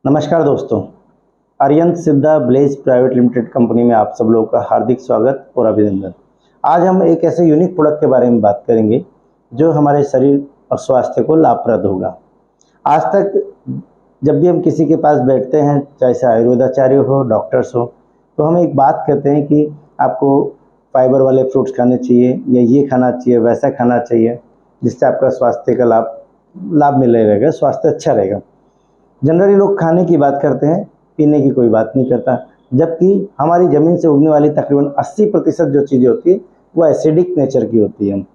नमस्कार दोस्तों, अरियंत सिद्धा ब्लेज प्राइवेट लिमिटेड कंपनी में आप सब लोगों का हार्दिक स्वागत और अभिनंदन। आज हम एक ऐसे यूनिक प्रोडक्ट के बारे में बात करेंगे जो हमारे शरीर और स्वास्थ्य को लाभप्रद होगा। आज तक जब भी हम किसी के पास बैठते हैं, चाहे से आयुर्वेदाचार्य हो, डॉक्टर्स हो, तो हम एक बात कहते हैं कि आपको फाइबर वाले फ्रूट्स खाने चाहिए या ये खाना चाहिए, वैसा खाना चाहिए, जिससे आपका स्वास्थ्य का लाभ मिले रहेगा, स्वास्थ्य अच्छा रहेगा। जनरली लोग खाने की बात करते हैं, पीने की कोई बात नहीं करता। जबकि हमारी ज़मीन से उगने वाली तकरीबन 80% जो चीज़ें होती है वो एसिडिक नेचर की होती है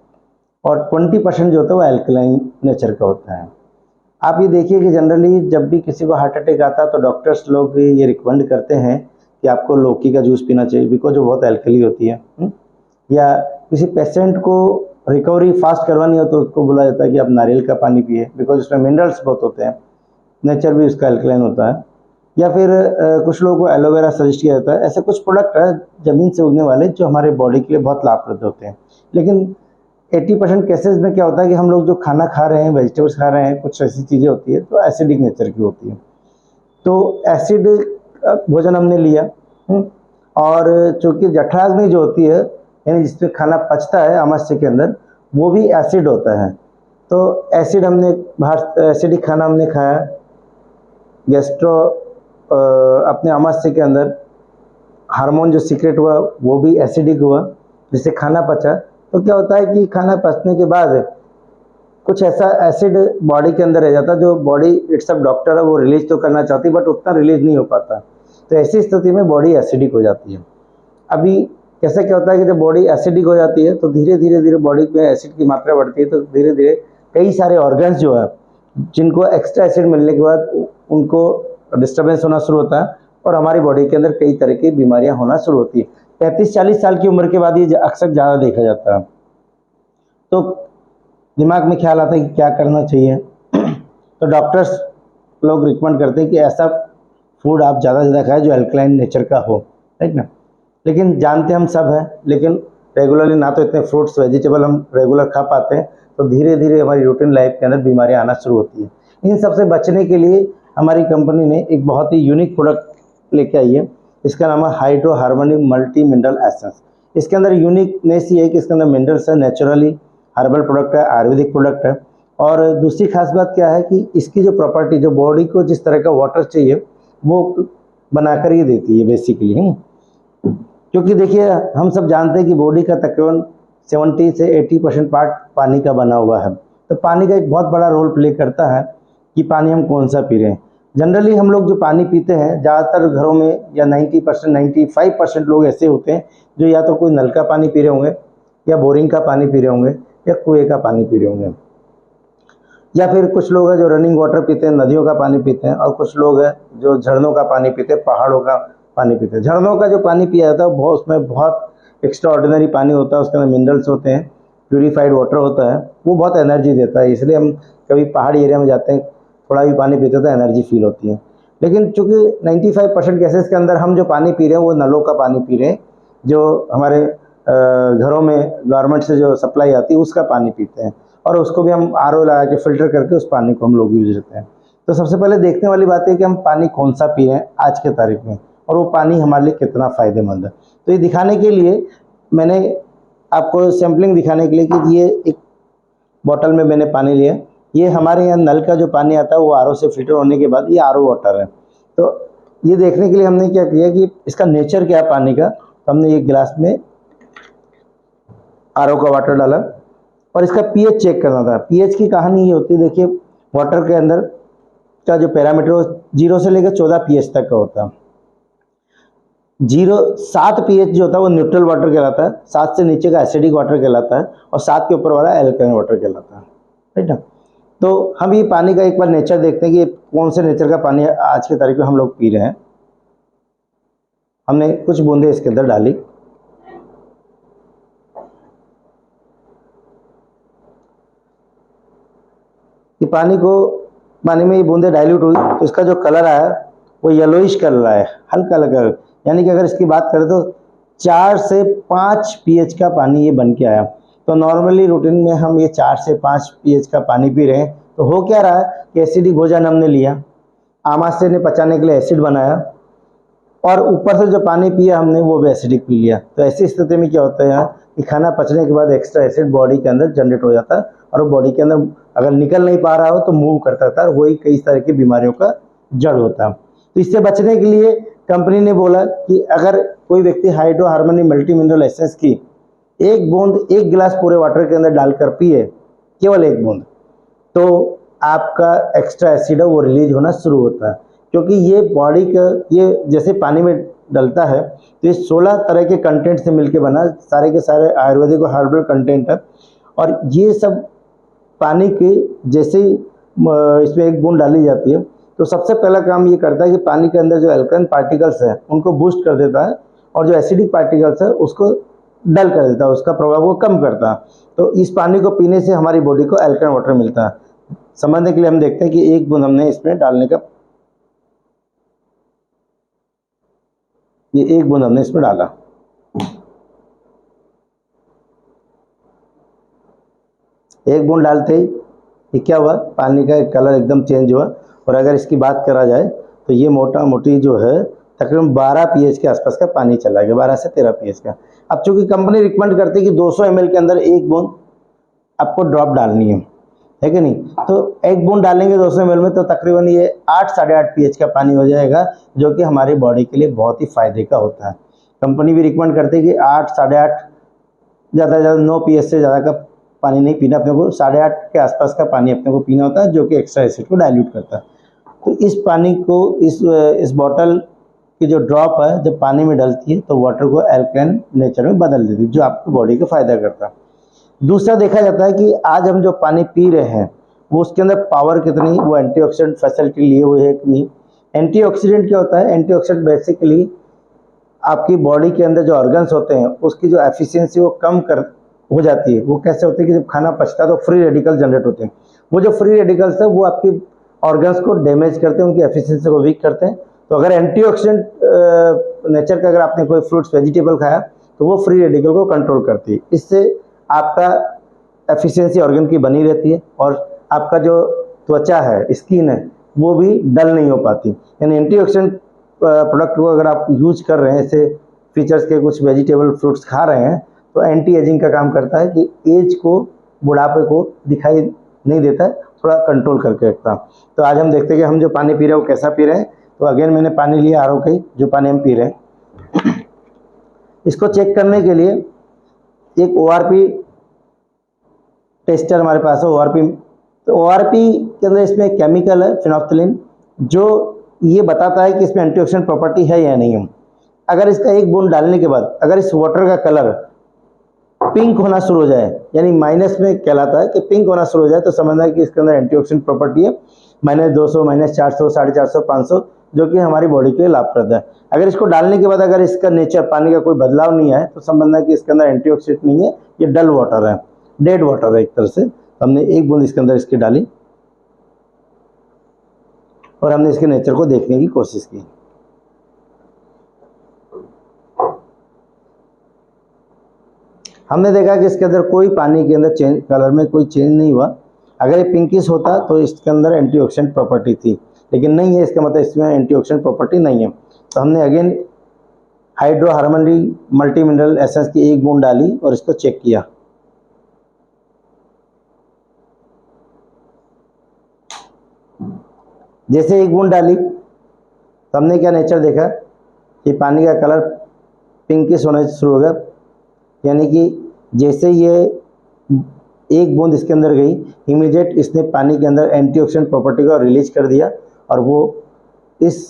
और 20% जो होता है वो एल्कलाइन नेचर का होता है। आप ये देखिए कि जनरली जब भी किसी को हार्ट अटैक आता है तो डॉक्टर्स लोग ये रिकमेंड करते हैं कि आपको लौकी का जूस पीना चाहिए, बिकॉज वो बहुत एल्कली होती है। या किसी पेशेंट को रिकवरी फास्ट करवानी हो तो उसको बोला जाता है कि आप नारियल का पानी पिए, बिकॉज उसमें मिनरल्स बहुत होते हैं, नेचर भी उसका एल्कलाइन होता है। या फिर कुछ लोगों को एलोवेरा सजेस्ट किया जाता है। ऐसे कुछ प्रोडक्ट है ज़मीन से उगने वाले जो हमारे बॉडी के लिए बहुत लाभप्रद होते हैं। लेकिन 80% केसेस में क्या होता है कि हम लोग जो खाना खा रहे हैं, वेजिटेबल्स खा रहे हैं, कुछ ऐसी चीज़ें होती है तो एसिडिक नेचर की होती है। तो एसिड भोजन हमने लिया और चूँकि जठराग्नि जो होती है, यानी जिसमें खाना पचता है आमाशय के अंदर, वो भी एसिड होता है। तो एसिड हमने बाहर एसिडिक खाना हमने खाया, गैस्ट्रो अपने आमाशय के अंदर हार्मोन जो सीक्रेट हुआ वो भी एसिडिक हुआ, जिससे खाना पचा। तो क्या होता है कि खाना पचने के बाद कुछ ऐसा एसिड बॉडी के अंदर रह जाता है जो बॉडी इट्स डॉक्टर है वो रिलीज तो करना चाहती है, बट उतना रिलीज नहीं हो पाता। तो ऐसी स्थिति में बॉडी एसिडिक हो जाती है। अभी कैसे क्या होता है कि जब बॉडी एसिडिक हो जाती है तो धीरे धीरे बॉडी में एसिड की मात्रा बढ़ती है, तो धीरे धीरे कई सारे ऑर्गन्स जो है जिनको एक्स्ट्रा एसिड मिलने के बाद उनको डिस्टर्बेंस होना शुरू होता है और हमारी बॉडी के अंदर कई तरह की बीमारियां होना शुरू होती है। 35-40 साल की उम्र के बाद ये अक्सर ज़्यादा देखा जाता है। तो दिमाग में ख्याल आता है कि क्या करना चाहिए। तो डॉक्टर्स लोग रिकमेंड करते हैं कि ऐसा फूड आप ज़्यादा से ज़्यादा खाएं जो अल्कलाइन नेचर का हो, राइट ना। लेकिन जानते हम सब हैं, लेकिन रेगुलरली ना तो इतने फ्रूट्स वेजिटेबल हम रेगुलर खा पाते हैं, तो धीरे धीरे हमारी रूटीन लाइफ के अंदर बीमारियां आना शुरू होती हैं। इन सब से बचने के लिए हमारी कंपनी ने एक बहुत ही यूनिक प्रोडक्ट लेके आई है। इसका नाम है hydro harmonic multi mineral essence. इसके अंदर यूनिकनेस ये है कि इसके अंदर मिनरल्स है, नेचुरली हर्बल प्रोडक्ट है, आयुर्वेदिक प्रोडक्ट है। और दूसरी खास बात क्या है कि इसकी जो प्रॉपर्टी, जो बॉडी को जिस तरह का वाटर चाहिए वो बनाकर ये देती है बेसिकली। क्योंकि देखिए हम सब जानते हैं कि बॉडी का तकरीबन 70 से 80% पार्ट पानी का बना हुआ है। तो पानी का एक बहुत बड़ा रोल प्ले करता है कि पानी हम कौन सा पी रहे हैं। जनरली हम लोग जो पानी पीते हैं ज़्यादातर घरों में या 90% 95% लोग ऐसे होते हैं जो या तो कोई नल का पानी पी रहे होंगे, या बोरिंग का पानी पी रहे होंगे, या कुएं का पानी पी रहे होंगे। या फिर कुछ लोग हैं जो रनिंग वाटर पीते हैं, नदियों का पानी पीते हैं, और कुछ लोग हैं जो झरनों का पानी पीते हैं, पहाड़ों का पानी पीते हैं। झरनों का जो पानी पिया जाता है बहुत, उसमें बहुत एक्स्ट्रा ऑर्डिनरी पानी होता है, उसके अंदर मिनरल्स होते हैं, प्यूरीफाइड वाटर होता है, वो बहुत एनर्जी देता है। इसलिए हम कभी पहाड़ी एरिया में जाते हैं, थोड़ा भी पानी पीते हैं तो एनर्जी फील होती है। लेकिन चूँकि 95% केसेस के अंदर हम जो पानी पी रहे हैं वो नलों का पानी पी रहे हैं, जो हमारे घरों में गवर्नमेंट से जो सप्लाई आती है उसका पानी पीते हैं, और उसको भी हम आरओ लगा के फिल्टर करके उस पानी को हम लोग यूज करते हैं। तो सबसे पहले देखने वाली बात है कि हम पानी कौन सा पी रहे हैं आज के तारीख में, और वो पानी हमारे लिए कितना फ़ायदेमंद है। तो ये दिखाने के लिए मैंने आपको सैम्पलिंग दिखाने के लिए कि ये एक बॉटल में मैंने पानी लिया। ये हमारे यहाँ नल का जो पानी आता है वो आरओ से फिल्टर होने के बाद ये आरओ वाटर है। तो ये देखने के लिए हमने क्या किया कि इसका नेचर क्या है पानी का। तो हमने एक गिलास में आरओ का वाटर डाला और इसका पीएच चेक करना था। पीएच की कहानी ये होती है, देखिए वाटर के अंदर का जो पैरामीटर वो 0 से लेकर 14 पीएच तक का होता है। 7 पीएच जो होता है वो न्यूट्रल वाटर कहलाता है, 7 से नीचे का एसिडिक वाटर कहलाता है, और 7 के ऊपर वाला एल्कलाइन वाटर कहलाता है, राइट ना। तो हम ये पानी का एक बार नेचर देखते हैं कि कौन से नेचर का पानी आज की तारीख में हम लोग पी रहे हैं। हमने कुछ बूंदे इसके अंदर डाली। ये पानी में ये बूंदे डाइल्यूट हुई तो इसका जो कलर आया वो येलोइश कलर आया, हल्का कलर। यानी कि अगर इसकी बात करें तो 4 से 5 पीएच का पानी ये बन के आया। तो नॉर्मली रूटीन में हम ये 4 से 5 पीएच का पानी पी रहे हैं, तो हो क्या रहा है कि एसिडिक भोजन हमने लिया, आमाशय ने पचाने के लिए एसिड बनाया, और ऊपर से जो पानी पिया हमने वो भी एसिडिक पी लिया। तो ऐसी स्थिति में क्या होता है यहाँ कि खाना पचने के बाद एक्स्ट्रा एसिड बॉडी के अंदर जनरेट हो जाता है, और वो बॉडी के अंदर अगर निकल नहीं पा रहा हो तो मूव करता था, वही कई तरह की बीमारियों का जड़ होता है। तो इससे बचने के लिए कंपनी ने बोला कि अगर कोई व्यक्ति hydro harmony multi mineral essence की एक बूंद 1 गिलास पूरे वाटर के अंदर डालकर पिए, केवल 1 बूंद, तो आपका एक्स्ट्रा एसिड है वो रिलीज होना शुरू होता है। क्योंकि ये बॉडी का, ये जैसे पानी में डलता है तो ये 16 तरह के कंटेंट से मिलके बना, सारे के सारे आयुर्वेदिक और हर्बल कंटेंट है, और ये सब पानी के जैसे इसमें 1 बूंद डाली जाती है तो सबसे पहला काम ये करता है कि पानी के अंदर जो अल्कलाइन पार्टिकल्स है उनको बूस्ट कर देता है, और जो एसिडिक पार्टिकल्स है उसको डल कर देता है, उसका प्रभाव को कम करता है। तो इस पानी को पीने से हमारी बॉडी को अल्कलाइन वाटर मिलता है। समझने के लिए हम देखते हैं कि 1 बूंद हमने इसमें डालने का, ये 1 बूंद हमने इसमें डाला। एक बूंद डालते ही ये क्या हुआ, पानी का कलर एकदम चेंज हुआ। और अगर इसकी बात करा जाए तो ये मोटा मोटी जो है तकरीबन 12 pH के आसपास का पानी चला गया, 12 से 13 pH का। अब चूंकि कंपनी रिकमेंड करती है कि 200 ml के अंदर 1 बूंद आपको ड्रॉप डालनी है कि नहीं, तो 1 बूंद डालेंगे 200 ml में तो तकरीबन ये 8 साढ़े 8 pH का पानी हो जाएगा, जो कि हमारी बॉडी के लिए बहुत ही फायदे का होता है। कंपनी भी रिकमेंड करती है कि 8 साढ़े 8, ज़्यादा से ज़्यादा 9 pH से ज़्यादा का पानी नहीं पीना, अपने को 8.5 के आसपास का पानी अपने को पीना होता है, जो कि एक्स्ट्रा एसिड को डाइल्यूट करता है। तो इस पानी को, इस बॉटल की जो ड्रॉप है जब पानी में डलती है तो वाटर को एल्कलाइन नेचर में बदल देती है, जो आपकी बॉडी को फायदा करता है। दूसरा देखा जाता है कि आज हम जो पानी पी रहे हैं वो उसके अंदर पावर कितनी, वो एंटीऑक्सीडेंट फैसिलिटी लिए हुए है कि नहीं। एंटीऑक्सीडेंट क्या होता है, एंटीऑक्सीडेंट बेसिकली आपकी बॉडी के अंदर जो ऑर्गन्स होते हैं उसकी जो एफिशिएंसी वो कम कर हो जाती है। वो कैसे होती है कि जब खाना पचता है तो फ्री रेडिकल जनरेट होते हैं, वो जो फ्री रेडिकल्स है वो आपकी ऑर्गन्स को डैमेज करते हैं, उनकी एफिशिएंसी को वीक करते हैं। तो अगर एंटीऑक्सीडेंट नेचर का अगर आपने कोई फ्रूट्स वेजिटेबल खाया तो वो फ्री रेडिकल को कंट्रोल करती है, इससे आपका एफिशिएंसी ऑर्गन की बनी रहती है, और आपका जो त्वचा है, स्किन है, वो भी डल नहीं हो पाती। यानी एंटीऑक्सीडेंट प्रोडक्ट को अगर आप यूज कर रहे हैं, ऐसे फीचर्स के कुछ वेजिटेबल फ्रूट्स खा रहे हैं, तो एंटी एजिंग का काम करता है कि एज को, बुढ़ापे को दिखाई नहीं देता है, थोड़ा कंट्रोल करके रखता है। तो आज हम देखते हैं कि हम जो पानी पी रहे हैं वो कैसा पी रहे हैं। तो अगेन मैंने पानी लिया आरओ का, जो पानी हम पी रहे हैं, इसको चेक करने के लिए एक ओआरपी टेस्टर हमारे पास है, ओआरपी। तो ओआरपी के अंदर इसमें केमिकल है फिनोल्फ्थालीन, जो ये बताता है कि इसमें एंटीऑक्सीडेंट प्रॉपर्टी है या नहीं है। अगर इसका 1 बूंद डालने के बाद अगर इस वाटर का कलर पिंक होना शुरू हो जाए, यानी माइनस में कहलाता है कि पिंक होना शुरू हो जाए, तो समझना है कि इसके अंदर एंटीऑक्सीडेंट प्रॉपर्टी है, -200, -400, 450, 500, जो कि हमारी बॉडी के लिए लाभप्रद है। अगर इसको डालने के बाद अगर इसका नेचर, पानी का कोई बदलाव नहीं आए, तो समझना है कि इसके अंदर एंटीऑक्सीडेंट नहीं है, ये डल वाटर है, डेड वाटर है एक तरह से। हमने 1 बूंद इसके अंदर इसकी डाली और हमने इसके नेचर को देखने की कोशिश की। हमने देखा कि इसके अंदर कोई पानी के अंदर चेंज, कलर में कोई चेंज नहीं हुआ। अगर ये पिंकिश होता तो इसके अंदर एंटीऑक्सीडेंट प्रॉपर्टी थी, लेकिन नहीं है, इसका मतलब इसमें एंटीऑक्सीडेंट प्रॉपर्टी नहीं है। तो हमने again hydro harmony multi mineral essence की 1 बूंद डाली और इसको चेक किया। जैसे 1 बूंद डाली तो हमने क्या नेचर देखा कि पानी का कलर पिंकिश होना शुरू हो गया, यानी कि जैसे ये 1 बूंद इसके अंदर गई, इमीडिएट इसने पानी के अंदर एंटीऑक्सीडेंट प्रॉपर्टी को रिलीज कर दिया, और वो इस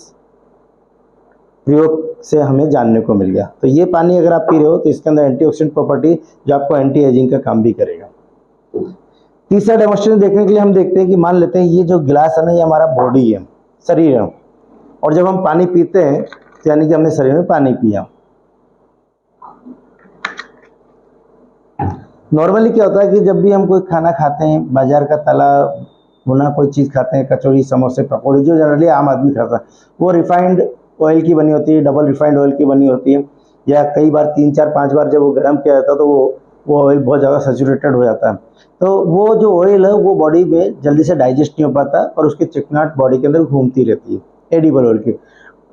प्रयोग से हमें जानने को मिल गया। तो ये पानी अगर आप पी रहे हो तो इसके अंदर एंटीऑक्सीडेंट प्रॉपर्टी, जो आपको एंटी एजिंग का काम भी करेगा। तीसरा डेमोन्स्ट्रेशन देखने के लिए हम देखते हैं कि मान लेते हैं ये जो गिलास है ना, ये हमारा बॉडी है, शरीर है, और जब हम पानी पीते हैं तो यानी कि हमने शरीर में पानी पिया। नॉर्मली क्या होता है कि जब भी हम कोई खाना खाते हैं, बाजार का तला भुना कोई चीज़ खाते हैं, कचौड़ी, समोसे, पकौड़ी, जो जनरली आम आदमी खाता है, वो रिफाइंड ऑयल की बनी होती है, डबल रिफाइंड ऑयल की बनी होती है, या कई बार 3, 4, 5 बार जब वो गर्म किया जाता है तो वो वो ऑयल बहुत ज़्यादा सैचुरेटेड हो जाता है, तो वो जो ऑयल है वो बॉडी में जल्दी से डाइजेस्ट नहीं हो पाता और उसकी चिकनाहट बॉडी के अंदर घूमती रहती है एडिबल ऑयल की।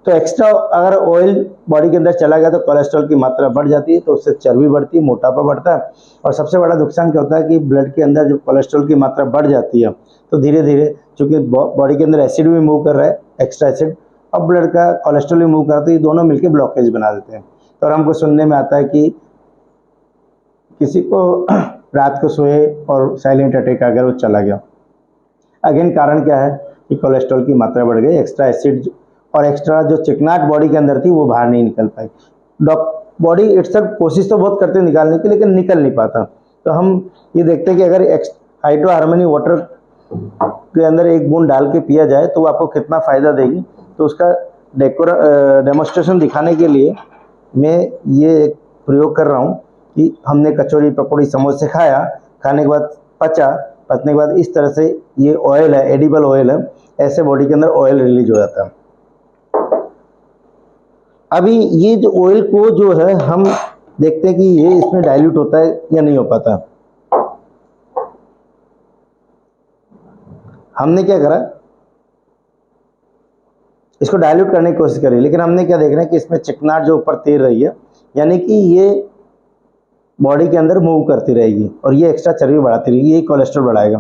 तो एक्स्ट्रा अगर ऑयल बॉडी के अंदर चला गया तो कोलेस्ट्रॉल की मात्रा बढ़ जाती है, तो उससे चर्बी बढ़ती है, मोटापा बढ़ता है। और सबसे बड़ा नुकसान क्या होता है कि ब्लड के अंदर जब कोलेस्ट्रॉल की मात्रा बढ़ जाती है तो धीरे धीरे, चूँकि बॉडी के अंदर एसिड भी मूव कर रहा है, एक्स्ट्रा एसिड, और ब्लड का कोलेस्ट्रॉल भी मूव करता है, तो ये दोनों मिलकर ब्लॉकेज बना देते हैं। तो और हमको सुनने में आता है कि किसी को रात को सोए और साइलेंट अटैक अगर वो चला गया, अगेन कारण क्या है कि कोलेस्ट्रॉल की मात्रा बढ़ गई, एक्स्ट्रा एसिड और एक्स्ट्रा जो चिकनाहट बॉडी के अंदर थी वो बाहर नहीं निकल पाई। बॉडी इट्सल्फ कोशिश तो बहुत करते हैं निकालने की, लेकिन निकल नहीं पाता। तो हम ये देखते हैं कि अगर हाइड्रो हार्मोनी वाटर के अंदर एक बूंद डाल के पिया जाए तो वो आपको कितना फ़ायदा देगी। तो उसका डेमोस्ट्रेशन दिखाने के लिए मैं ये एक प्रयोग कर रहा हूँ कि हमने कचौड़ी पकौड़ी समोसे खाया, खाने के बाद पचने के बाद इस तरह से ये ऑयल है, एडिबल ऑयल है, ऐसे बॉडी के अंदर ऑयल रिलीज हो जाता है। अभी ये जो ऑयल को जो है हम देखते हैं कि ये इसमें डाइल्यूट होता है या नहीं हो पाता। हमने क्या करा, इसको डाइल्यूट करने की कोशिश करी, लेकिन हमने क्या देख रहे हैं कि इसमें चिकनाहट जो ऊपर तैर रही है, यानी कि ये बॉडी के अंदर मूव करती रहेगी और ये एक्स्ट्रा चर्बी बढ़ाती रहेगी, ये कोलेस्ट्रॉल बढ़ाएगा।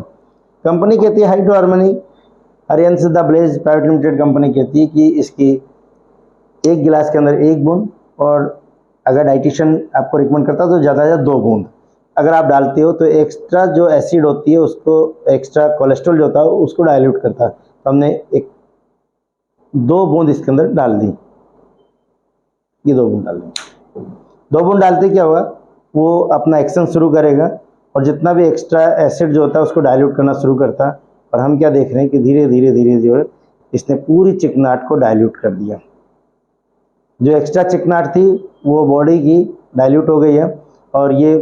कंपनी कहती है हाइड्रो हार्मोनी आर्यन सिद्धा ब्लेज प्राइवेट लिमिटेड कंपनी कहती है कि इसकी एक गिलास के अंदर एक बूंद, और अगर डाइटिशियन आपको रिकमेंड करता है तो ज़्यादा से ज़्यादा 2 बूंद अगर आप डालते हो तो एक्स्ट्रा जो एसिड होती है उसको, एक्स्ट्रा कोलेस्ट्रॉल जो होता है उसको डाइल्यूट करता है। तो हमने 2 बूंद इसके अंदर डाल दी, ये 2 बूंद डाल दी। 2 बूंद डालते क्या होगा, वो अपना एक्शन शुरू करेगा और जितना भी एक्स्ट्रा एसिड जो होता है उसको डाइल्यूट करना शुरू करता है। और हम क्या देख रहे हैं कि धीरे धीरे धीरे धीरे इसने पूरी चिकनाहट को डाइल्यूट कर दिया। जो एक्स्ट्रा चिकनाहट थी वो बॉडी की डाइल्यूट हो गई है और ये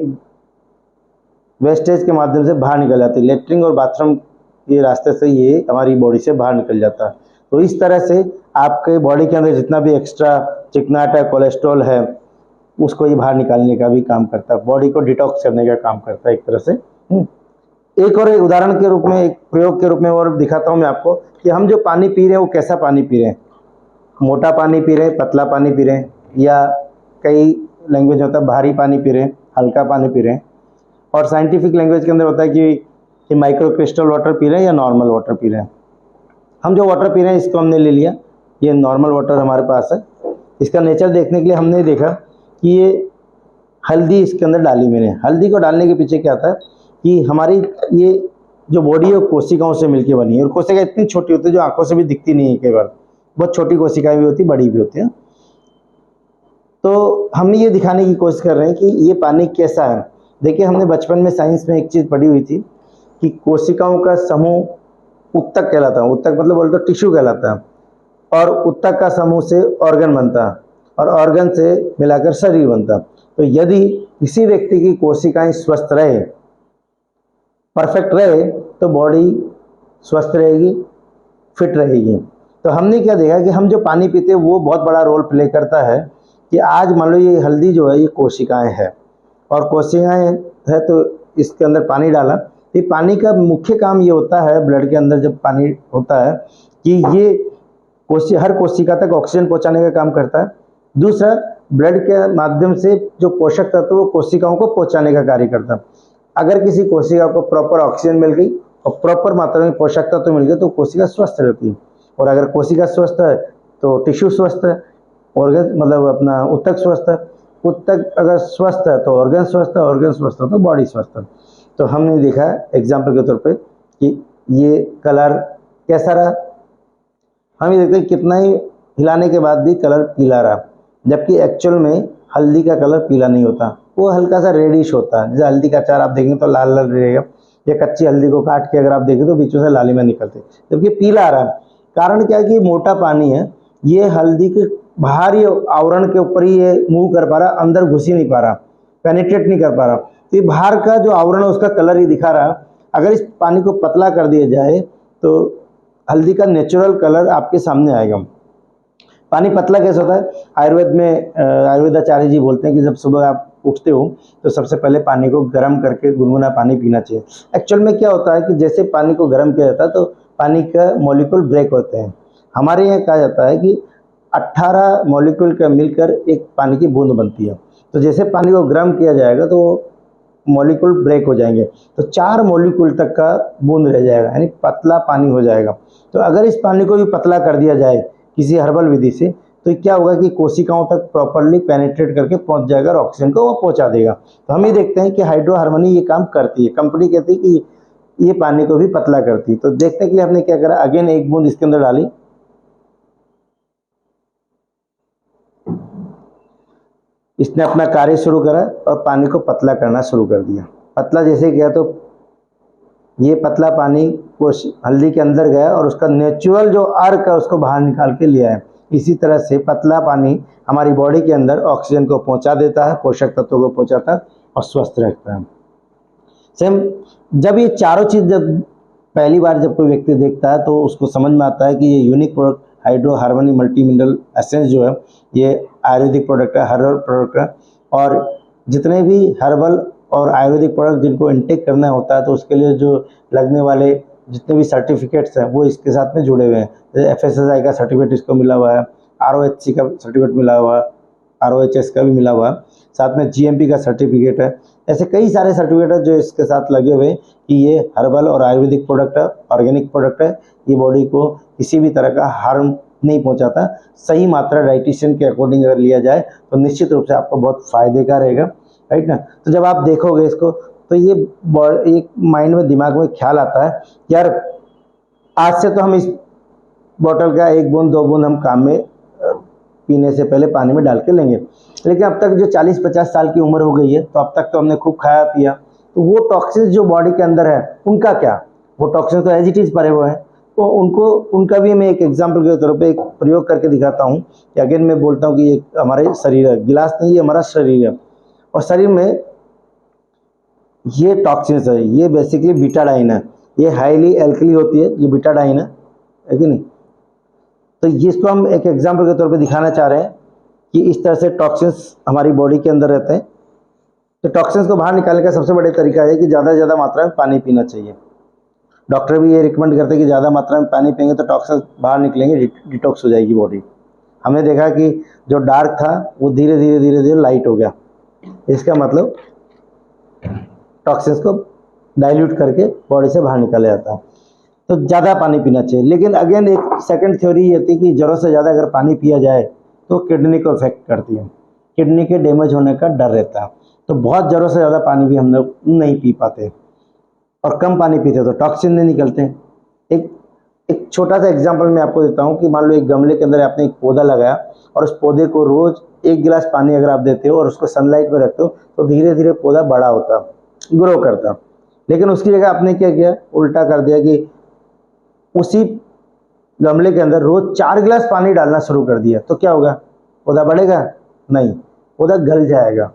वेस्टेज के माध्यम से बाहर निकल जाती है, लेटरिन और बाथरूम के रास्ते से ये हमारी बॉडी से बाहर निकल जाता है। तो इस तरह से आपके बॉडी के अंदर जितना भी एक्स्ट्रा चिकनाहट है, कोलेस्ट्रॉल है, उसको ये बाहर निकालने का भी काम करता है, बॉडी को डिटॉक्स करने का काम करता है एक तरह से। एक और उदाहरण के रूप में, एक प्रयोग के रूप में और दिखाता हूँ मैं आपको कि हम जो पानी पी रहे हैं वो कैसा पानी पी रहे हैं, मोटा पानी पी रहे हैं, पतला पानी पी रहे हैं, या कई लैंग्वेज होता है भारी पानी पी रहे हैं, हल्का पानी पी रहे हैं, और साइंटिफिक लैंग्वेज के अंदर होता है कि माइक्रो क्रिस्टल वाटर पी रहे हैं या नॉर्मल वाटर पी रहे हैं। हम जो वाटर पी रहे हैं इसको हमने ले लिया, ये नॉर्मल वाटर हमारे पास है। इसका नेचर देखने के लिए हमने देखा कि ये हल्दी इसके अंदर डाली मैंने। हल्दी को डालने के पीछे क्या था कि हमारी ये जो बॉडी है कोशिकाओं से मिलकर बनी है, और कोशिका इतनी छोटी होती है जो आंखों से भी दिखती नहीं है, कई बार बहुत छोटी कोशिकाएं भी होती, बड़ी भी होती हैं। तो हम ये दिखाने की कोशिश कर रहे हैं कि ये पानी कैसा है। देखिए, हमने बचपन में साइंस में एक चीज़ पढ़ी हुई थी कि कोशिकाओं का समूह उत्तक कहलाता है। उत्तक मतलब बोलते टिश्यू कहलाता है, और उत्तक का समूह से ऑर्गन बनता है, और ऑर्गन से मिलाकर शरीर बनता है। तो यदि किसी व्यक्ति की कोशिकाएं स्वस्थ रहे, परफेक्ट रहे, तो बॉडी स्वस्थ रहेगी, फिट रहेगी। तो हमने क्या देखा कि हम जो पानी पीते हैं वो बहुत बड़ा रोल प्ले करता है। कि आज मान लो ये हल्दी जो है ये कोशिकाएं है, और कोशिकाएं है तो इसके अंदर पानी डाला। ये पानी का मुख्य काम ये होता है, ब्लड के अंदर जब पानी होता है, कि ये हर कोशिका तक ऑक्सीजन पहुंचाने का काम करता है। दूसरा, ब्लड के माध्यम से जो पोषक तत्व वो कोशिकाओं को पहुंचाने का कार्य करता है। अगर किसी कोशिका को प्रॉपर ऑक्सीजन मिल गई और प्रॉपर मात्रा में पोषक तत्व मिल गए तो कोशिका स्वस्थ रहती है। और अगर कोशिका स्वस्थ है तो टिश्यू स्वस्थ है, ऑर्गन मतलब अपना उत्तक स्वस्थ है, उत्तक अगर स्वस्थ है तो ऑर्गन स्वस्थ है, ऑर्गन स्वस्थ है तो बॉडी स्वस्थ है। तो हमने देखा एग्जाम्पल के तौर पे कि ये कलर कैसा रहा। हम ये देखते हैं कितना ही हिलाने के बाद भी कलर पीला रहा, जबकि एक्चुअल में हल्दी का कलर पीला नहीं होता, वो हल्का सा रेडिश होता है। जैसे हल्दी का अचार आप देखेंगे तो लाल लाल रहेगा, या कच्ची हल्दी को काट के अगर आप देखें तो बीचों से लालिमा निकलते, जबकि पीला आ रहा है। कारण क्या है कि मोटा पानी है, ये हल्दी के बाहरी आवरण के ऊपर ही ये मूव कर पा रहा, अंदर घुस ही नहीं पा रहा, पेनिट्रेट नहीं कर पा रहा। तो ये बाहर का जो आवरण है उसका कलर ही दिखा रहा। अगर इस पानी को पतला कर दिया जाए तो हल्दी का नेचुरल कलर आपके सामने आएगा। पानी पतला कैसे होता है, आयुर्वेद में आयुर्वेदाचार्य जी बोलते हैं कि जब सुबह आप उठते हो तो सबसे पहले पानी को गर्म करके गुनगुना पानी पीना चाहिए। एक्चुअल में क्या होता है कि जैसे पानी को गर्म किया जाता है तो पानी का मॉलिक्यूल ब्रेक होते हैं। हमारे यहाँ कहा जाता है कि 18 मॉलिक्यूल का मिलकर एक पानी की बूंद बनती है। तो जैसे पानी को गर्म किया जाएगा तो मॉलिक्यूल ब्रेक हो जाएंगे, तो 4 मॉलिक्यूल तक का बूंद रह जाएगा, यानी पतला पानी हो जाएगा। तो अगर इस पानी को भी पतला कर दिया जाए किसी हर्बल विधि से तो क्या होगा कि कोशिकाओं तक प्रॉपर्ली पेनिट्रेट करके पहुंच जाएगा और ऑक्सीजन को वो पहुंचा देगा। तो हम ये देखते हैं कि हाइड्रो हार्मनी ये काम करती है। कंपनी कहती है कि ये पानी को भी पतला करती है। तो देखते हैं कि हमने क्या करा, अगेन एक बूंद इसके अंदर डाली, इसने अपना कार्य शुरू करा और पानी को पतला करना शुरू कर दिया। पतला जैसे किया तो ये पतला पानी को हल्दी के अंदर गया और उसका नेचुरल जो अर्क है उसको बाहर निकाल के लिया है। इसी तरह से पतला पानी हमारी बॉडी के अंदर ऑक्सीजन को पहुंचा देता है, पोषक तत्वों को पहुंचाता है और स्वस्थ रखता है। सेम जब ये चारों चीज़ जब पहली बार जब कोई व्यक्ति देखता है तो उसको समझ में आता है कि ये unique product hydro harmony multi mineral essence जो है ये आयुर्वेदिक प्रोडक्ट है, हर्बल प्रोडक्ट है। और जितने भी हर्बल और आयुर्वेदिक प्रोडक्ट जिनको इनटेक करना होता है तो उसके लिए जो लगने वाले जितने भी सर्टिफिकेट्स हैं वो इसके साथ में जुड़े हुए हैं। जैसे FSSAI का सर्टिफिकेट इसको मिला हुआ है, ROHC का सर्टिफिकेट मिला हुआ है, ROHS का भी मिला हुआ है, साथ में GMP का सर्टिफिकेट है। ऐसे कई सारे सर्टिफिकेट है जो इसके साथ लगे हुए हैं कि ये हर्बल और आयुर्वेदिक प्रोडक्ट है, ऑर्गेनिक प्रोडक्ट है। ये बॉडी को किसी भी तरह का हार्म नहीं पहुंचाता। सही मात्रा डाइटिशियन के अकॉर्डिंग अगर लिया जाए तो निश्चित रूप से आपको बहुत फायदे का रहेगा, राइट ना। तो जब आप देखोगे इसको तो ये एक माइंड में दिमाग में ख्याल आता है यार आज से तो हम इस बोतल का 1 बूंद 2 बूंद हम काम में पीने से पहले पानी में डाल के लेंगे। लेकिन अब तक जो 40-50 साल की उम्र हो गई है तो अब तक तो हमने खूब खाया पिया, तो वो टॉक्सिन्स जो बॉडी के अंदर है उनका क्या, वो टॉक्सिन्स तो एज इट इज पड़े हुए हैं। तो उनका भी मैं एक एग्जाम्पल के तौर पे एक प्रयोग करके दिखाता हूँ कि अगेन मैं बोलता हूँ कि ये हमारे शरीर है, गिलास नहीं, ये हमारा शरीर है और शरीर में ये टॉक्सिन्स है, ये बेसिकली बीटाडाइन है, ये हाईली एल्कली होती है, ये बीटाडाइन है कि नहीं। तो इसको हम एक एग्जाम्पल के तौर पे दिखाना चाह रहे हैं कि इस तरह से टॉक्सिन्स हमारी बॉडी के अंदर रहते हैं। तो टॉक्सिन्स को बाहर निकालने का सबसे बड़ा तरीका है कि ज़्यादा से ज़्यादा मात्रा में पानी पीना चाहिए। डॉक्टर भी ये रिकमेंड करते हैं कि ज़्यादा मात्रा में पानी पिएंगे तो टॉक्सिन्स बाहर निकलेंगे, डिटॉक्स हो जाएगी बॉडी। हमने देखा कि जो डार्क था वो धीरे धीरे लाइट हो गया। इसका मतलब टॉक्सिन्स को डाइल्यूट करके बॉडी से बाहर निकाला जाता है। तो ज़्यादा पानी पीना चाहिए। लेकिन अगेन एक सेकंड थ्योरी ये थी कि ज़रूरत से ज़्यादा अगर पानी पिया जाए तो किडनी को इफेक्ट करती है, किडनी के डैमेज होने का डर रहता है। तो बहुत ज़रूरत से ज़्यादा पानी भी हम लोग नहीं पी पाते और कम पानी पीते तो टॉक्सिन नहीं निकलते। एक छोटा सा एग्जांपल मैं आपको देता हूँ कि मान लो एक गमले के अंदर आपने एक पौधा लगाया और उस पौधे को रोज़ 1 गिलास पानी अगर आप देते हो और उसको सनलाइट में रखते हो तो धीरे धीरे पौधा बड़ा होता, ग्रो करता। लेकिन उसकी जगह आपने क्या किया, उल्टा कर दिया कि उसी गमले के अंदर रोज 4 गिलास पानी डालना शुरू कर दिया। तो क्या होगा, पौधा बढ़ेगा नहीं, पौधा गल जाएगा।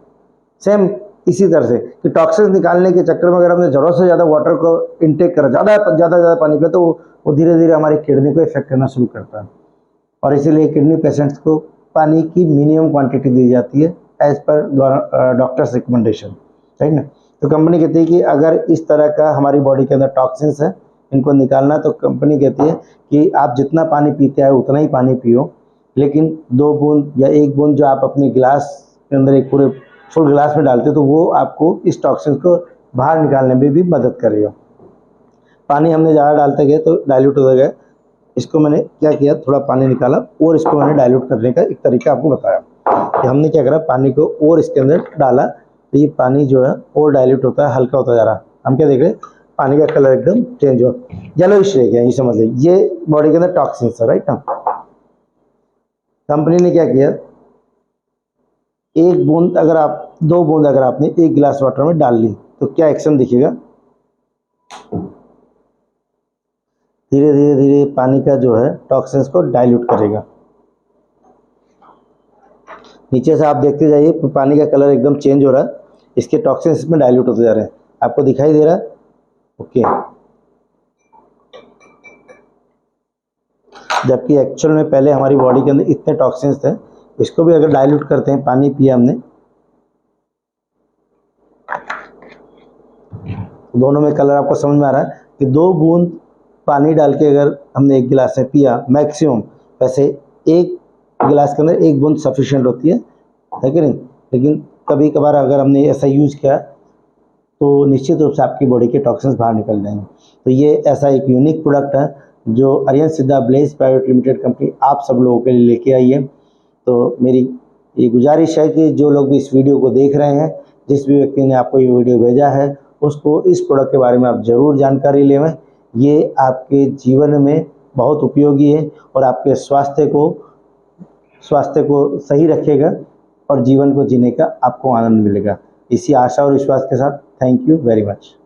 सेम इसी तरह से कि टॉक्सिन्स निकालने के चक्कर में अगर हमने ज़रूरत से ज़्यादा वाटर को इनटेक करा, ज़्यादा पानी पिया तो वो धीरे धीरे हमारी किडनी को इफेक्ट करना शुरू करता है। और इसीलिए किडनी पेशेंट्स को पानी की मिनिमम क्वांटिटी दी जाती है as per doctors recommendation, right ना। तो कंपनी कहती है कि अगर इस तरह का हमारी बॉडी के अंदर टॉक्सिन्स है इनको निकालना, तो कंपनी कहती है कि आप जितना पानी पीते हैं उतना ही पानी पियो, लेकिन 2 बूंद या 1 बूंद जो आप अपने गिलास के अंदर एक पूरे फुल गिलास में डालते हो तो वो आपको इस टॉक्सिन्स को बाहर निकालने में भी मदद करेगा। पानी हमने ज़्यादा डालते गए तो डाइल्यूट हो गया। इसको मैंने क्या किया, थोड़ा पानी निकाला और इसको मैंने डाइल्यूट करने का एक तरीका आपको बताया कि हमने क्या करा, पानी को और इसके अंदर डाला तो ये पानी जो है और डाइल्यूट होता है, हल्का होता जा रहा। हम क्या देख रहे हैं, पानी का कलर एकदम चेंज हो, येलोइश रह गया, ये समझ लीजिए ये बॉडी के अंदर टॉक्सिन्स है, राइट ना। कंपनी ने क्या किया, 1 बूंद अगर आप 2 बूंद अगर आपने 1 गिलास वाटर में डाल ली तो क्या एक्शन दिखेगा, धीरे धीरे पानी का जो है टॉक्सिन्स को डाइल्यूट करेगा। नीचे से आप देखते जाइए पानी का कलर एकदम चेंज हो रहा है, इसके टॉक्सिन्स इसमें डाइल्यूट होते जा रहे हैं। आपको दिखाई दे रहा है, ओके। जबकि एक्चुअल में पहले हमारी बॉडी के अंदर इतने टॉक्सिन्स थे, इसको भी अगर डाइल्यूट करते हैं, पानी पिया हमने दोनों में कलर आपको समझ में आ रहा है कि 2 बूंद पानी डाल के अगर हमने एक गिलास में पिया मैक्सिमम, वैसे एक गिलास के अंदर 1 बूंद सफिशिएंट होती है कि नहीं। लेकिन कभी कभार अगर हमने ऐसा यूज़ किया तो निश्चित रूप से आपकी बॉडी के टॉक्सिन्स बाहर निकल जाएंगे। तो ये ऐसा एक यूनिक प्रोडक्ट है जो आर्यन सिद्धा ब्लेज प्राइवेट लिमिटेड कंपनी आप सब लोगों के लिए लेके आई है। तो मेरी ये गुजारिश है कि जो लोग भी इस वीडियो को देख रहे हैं, जिस भी व्यक्ति ने आपको ये वीडियो भेजा है, उसको इस प्रोडक्ट के बारे में आप ज़रूर जानकारी लें। ये आपके जीवन में बहुत उपयोगी है और आपके स्वास्थ्य को सही रखेगा और जीवन को जीने का आपको आनंद मिलेगा। इसी आशा और विश्वास के साथ थैंक यू वेरी मच।